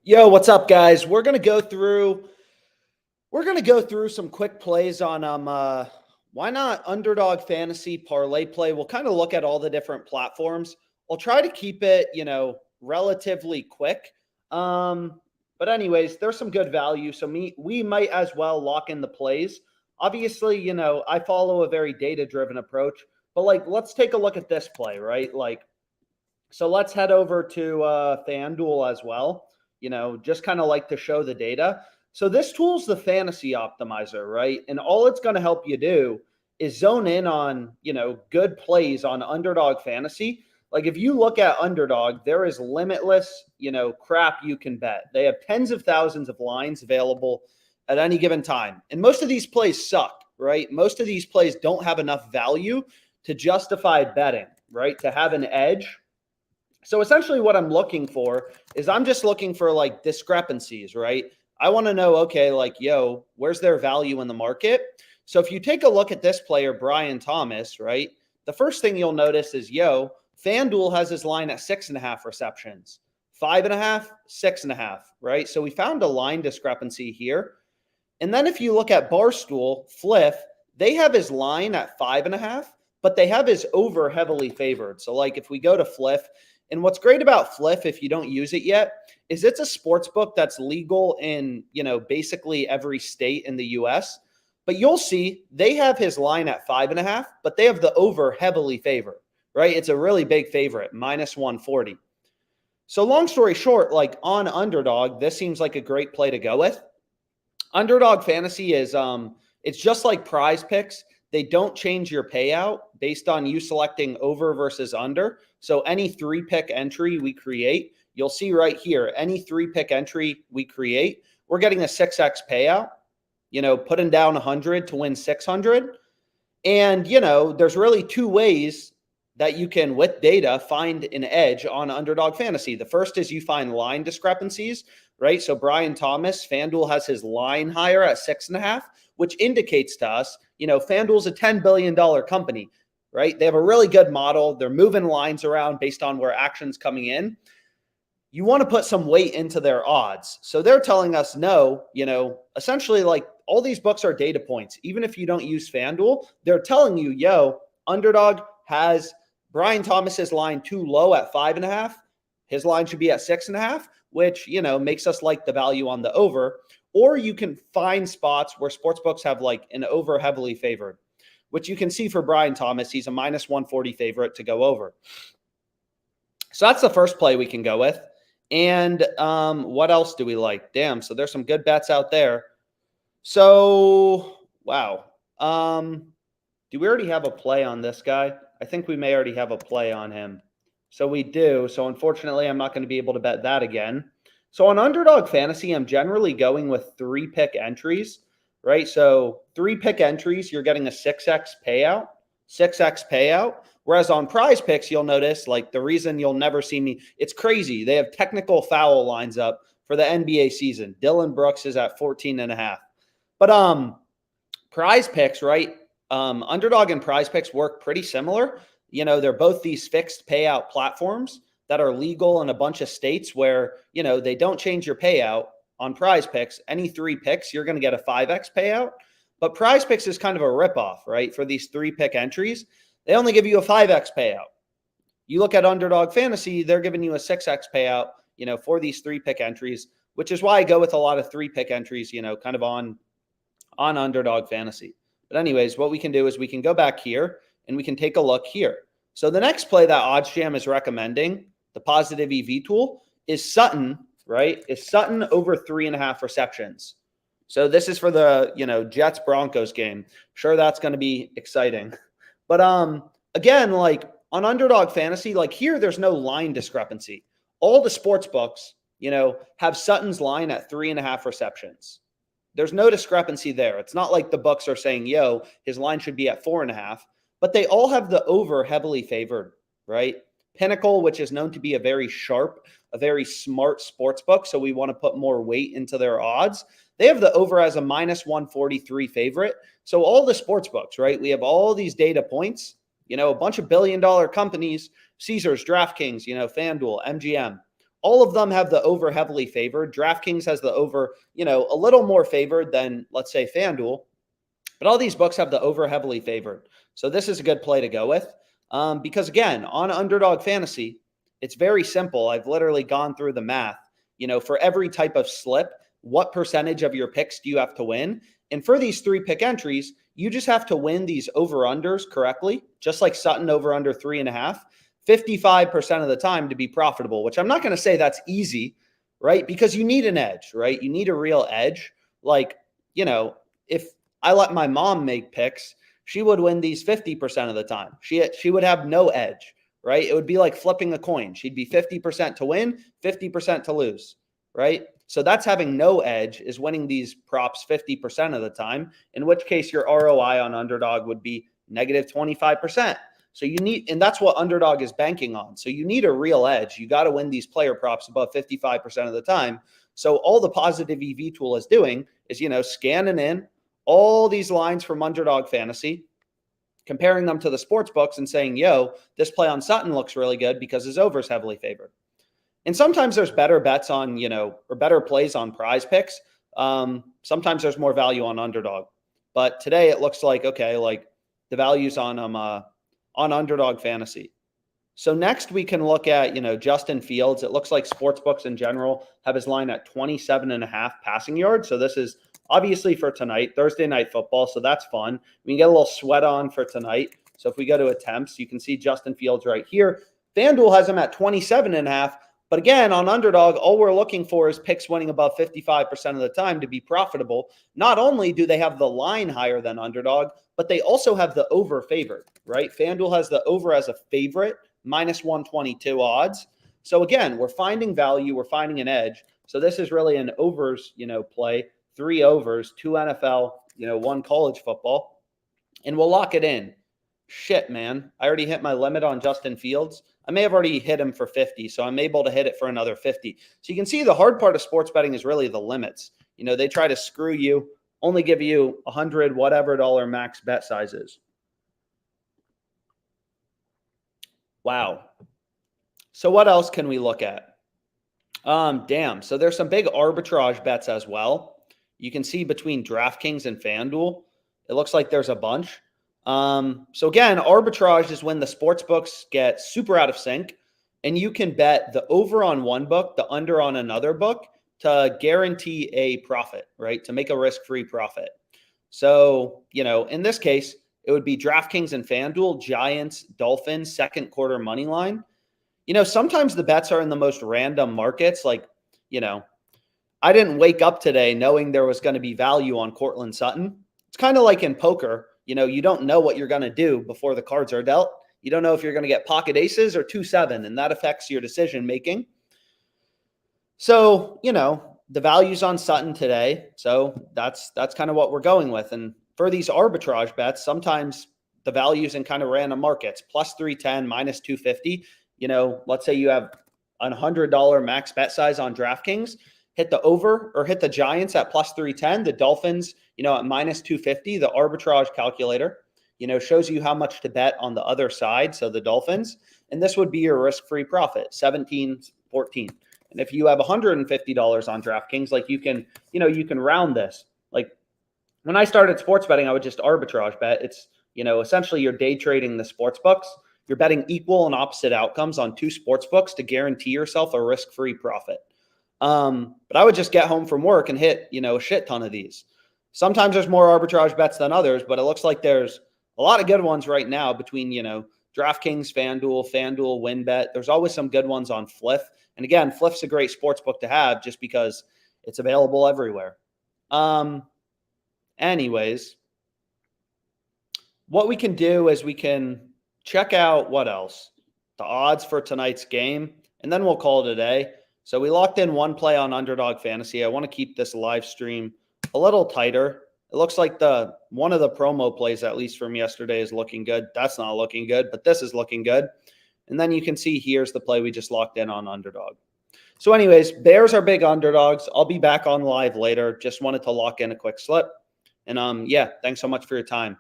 Yo, what's up, guys? We're gonna go through some quick plays on why not Underdog Fantasy ParlayPlay. We'll kind of look at all the different platforms. I'll try to keep it, relatively quick. But anyways, there's some good value. So we might as well lock in the plays. Obviously, I follow a very data-driven approach, but let's take a look at this play, right? So let's head over to FanDuel as well. Just kind of like to show the data. So this tool's the fantasy optimizer, right? And all it's going to help you do is zone in on, good plays on Underdog Fantasy. Like if you look at Underdog, there is limitless, crap you can bet. They have tens of thousands of lines available at any given time. And most of these plays suck, right? Most of these plays don't have enough value to justify betting, right? To have an edge. So essentially what I'm looking for is I'm just looking for discrepancies, right? I want to know, okay, where's their value in the market? So if you take a look at this player, Brian Thomas, right? The first thing you'll notice is, FanDuel has his line at 6.5 receptions, 5.5, 6.5, right? So we found a line discrepancy here. And then if you look at Barstool, Fliff, they have his line at 5.5, but they have his over heavily favored. So if we go to Fliff, and what's great about Fliff, if you don't use it yet, is it's a sports book that's legal in, basically every state in the US. But you'll see they have his line at 5.5, but they have the over heavily favored, right? It's a really big favorite, minus 140. So long story short, on Underdog, this seems like a great play to go with. Underdog Fantasy is, it's just like PrizePicks. They don't change your payout based on you selecting over versus under. So any 3-pick entry we create, you'll see right here, any 3-pick entry we create, we're getting a 6x payout, putting down 100 to win 600. And, there's really two ways that you can, with data, find an edge on Underdog Fantasy. The first is you find line discrepancies, right? So Brian Thomas, FanDuel has his line higher at 6.5, which indicates to us, FanDuel's a $10 billion company, right? They have a really good model. They're moving lines around based on where action's coming in. You want to put some weight into their odds. So they're telling us no, essentially all these books are data points. Even if you don't use FanDuel, they're telling you, Underdog has Brian Thomas's line too low at 5.5. His line should be at 6.5, which, makes us like the value on the over. Or you can find spots where sportsbooks have an over heavily favored, which you can see for Brian Thomas. He's a minus 140 favorite to go over. So that's the first play we can go with. And what else do we like? Damn, so there's some good bets out there. So, wow. Do we already have a play on this guy? I think we may already have a play on him. So we do. So unfortunately, I'm not going to be able to bet that again. So on Underdog Fantasy, I'm generally going with 3-pick entries, right? So 3-pick entries, you're getting a 6x payout. Whereas on PrizePicks, you'll notice the reason you'll never see me, it's crazy. They have technical foul lines up for the NBA season. Dylan Brooks is at 14.5. But PrizePicks, right? Underdog and PrizePicks work pretty similar. They're both these fixed payout platforms that are legal in a bunch of states where, they don't change your payout. On PrizePicks, any 3 picks, you're going to get a 5x payout. But PrizePicks is kind of a ripoff, right? For these 3-pick entries, they only give you a 5x payout. You look at Underdog Fantasy, they're giving you a 6x payout, for these 3-pick entries, which is why I go with a lot of 3-pick entries, kind of on Underdog Fantasy. But anyways, what we can do is we can go back here and we can take a look here. So the next play that OddsJam is recommending, the positive EV tool, is Sutton, right? Is Sutton over 3.5 receptions. So this is for the, Jets Broncos game. Sure, that's going to be exciting. But again, on Underdog Fantasy, here there's no line discrepancy. All the sports books, have Sutton's line at 3.5 receptions. There's no discrepancy there. It's not like the books are saying, his line should be at 4.5, but they all have the over heavily favored, right? Pinnacle, which is known to be a very sharp, a very smart sports book, so we want to put more weight into their odds. They have the over as a minus 143 favorite. So all the sports books, right? We have all these data points, a bunch of billion-dollar companies, Caesars, DraftKings, FanDuel, MGM, all of them have the over heavily favored. DraftKings has the over, a little more favored than, let's say, FanDuel. But all these books have the over heavily favored. So this is a good play to go with. Because again, on Underdog Fantasy, it's very simple. I've literally gone through the math. For every type of slip, what percentage of your picks do you have to win? And for these 3 pick entries, you just have to win these over-unders correctly, just like Sutton over-under 3.5, 55% of the time to be profitable, which I'm not going to say that's easy, right? Because you need an edge, right? You need a real edge. Like, if I let my mom make picks, she would win these 50% of the time. She would have no edge, right? It would be like flipping a coin. She'd be 50% to win, 50% to lose, right? So that's having no edge, is winning these props 50% of the time, in which case your ROI on Underdog would be negative 25%. So you need, and that's what Underdog is banking on. So you need a real edge. You got to win these player props above 55% of the time. So all the positive EV tool is doing is, scanning in all these lines from Underdog Fantasy, comparing them to the sports books and saying, yo, this play on Sutton looks really good because his over is heavily favored. And sometimes there's better bets on, or better plays on PrizePicks. Sometimes there's more value on Underdog. But today it looks like, okay, like the value's on Underdog Fantasy. So next we can look at, Justin Fields. It looks like sportsbooks in general have his line at 27.5 passing yards. So this is obviously for tonight, Thursday night football. So that's fun. We can get a little sweat on for tonight. So if we go to attempts, you can see Justin Fields right here. FanDuel has him at 27.5. But again, on Underdog, all we're looking for is picks winning above 55% of the time to be profitable. Not only do they have the line higher than Underdog, but they also have the over favored, right? FanDuel has the over as a favorite, minus 122 odds. So again, we're finding value, we're finding an edge. So this is really an overs, play, 3 overs, 2 NFL, 1 college football, and we'll lock it in. Shit, man. I already hit my limit on Justin Fields. I may have already hit him for 50, so I'm able to hit it for another 50. So you can see the hard part of sports betting is really the limits. They try to screw you, only give you 100 whatever dollar max bet sizes. Wow. So what else can we look at? Damn. So there's some big arbitrage bets as well. You can see between DraftKings and FanDuel, it looks like there's a bunch. So again, arbitrage is when the sports books get super out of sync and you can bet the over on one book, the under on another book to guarantee a profit, right? To make a risk-free profit. So, in this case, it would be DraftKings and FanDuel, Giants, Dolphins, second quarter money line. Sometimes the bets are in the most random markets. Like, I didn't wake up today knowing there was going to be value on Cortland Sutton. It's kind of like in poker. You don't know what you're going to do before the cards are dealt. You don't know if you're going to get pocket aces or 2-7, and that affects your decision making. So, the value's on Sutton today. So that's kind of what we're going with. And for these arbitrage bets, sometimes the value's in kind of random markets, plus 310, minus 250. Let's say you have a $100 max bet size on DraftKings, hit the over or hit the Giants at plus 310, the Dolphins, at minus 250, the arbitrage calculator, shows you how much to bet on the other side. So the Dolphins, and this would be your risk-free profit, 17-14. And if you have $150 on DraftKings, like you can round this. Like when I started sports betting, I would just arbitrage bet. It's, essentially you're day trading the sports books. You're betting equal and opposite outcomes on 2 sports books to guarantee yourself a risk-free profit. But I would just get home from work and hit, a shit ton of these. Sometimes there's more arbitrage bets than others, but it looks like there's a lot of good ones right now between, DraftKings, FanDuel, WinBet. There's always some good ones on Fliff. And again, Fliff's a great sports book to have just because it's available everywhere. Anyways, what we can do is we can check out what else? The odds for tonight's game, and then we'll call it a day. So we locked in one play on Underdog Fantasy. I want to keep this live stream a little tighter. It looks like one of the promo plays, at least from yesterday, is looking good. That's not looking good, but this is looking good. And then you can see here's the play we just locked in on Underdog. So anyways, Bears are big underdogs. I'll be back on live later. Just wanted to lock in a quick slip. And yeah, thanks so much for your time.